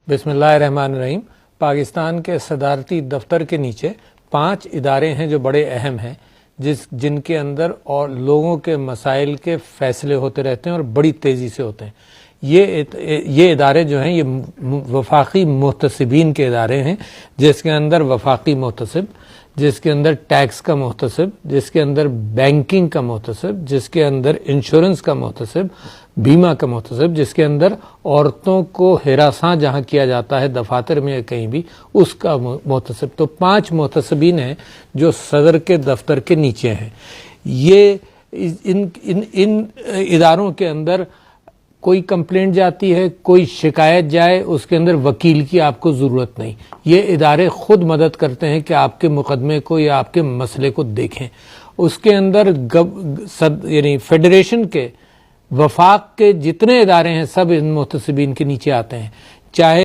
बिस्मिल्लाहिर्रहमानिर्रहीम। पाकिस्तान के सदारती दफ्तर के नीचे 5 इदारे हैं जो बड़े अहम हैं, जिनके अंदर और लोगों के मसाइल के फैसले होते रहते हैं और बड़ी तेज़ी से होते हैं। ये इदारे जो हैं ये वफाकी मुहतसिबीन के इदारे हैं, जिसके अंदर वफाकी मुहतसिब, जिसके अंदर टैक्स का मुहतसिब, जिसके अंदर बैंकिंग का मुहतसिब, जिसके अंदर इंश्योरेंस का मुहतसिब, बीमा का मुहतसिब, जिसके अंदर औरतों को हिरासां जहां किया जाता है दफातर में या कहीं भी, उसका मुहतसिब। तो 5 मुहतसिबीन हैं जो सदर के दफ्तर के नीचे हैं। ये इन इदारों के अंदर कोई कंप्लेंट जाती है, कोई शिकायत जाए, उसके अंदर वकील की आपको ज़रूरत नहीं। ये इदारे खुद मदद करते हैं कि आपके मुकदमे को या आपके मसले को देखें। उसके अंदर यानी फेडरेशन के वफाक के जितने इदारे हैं सब इन मुहतसिबीन के नीचे आते हैं, चाहे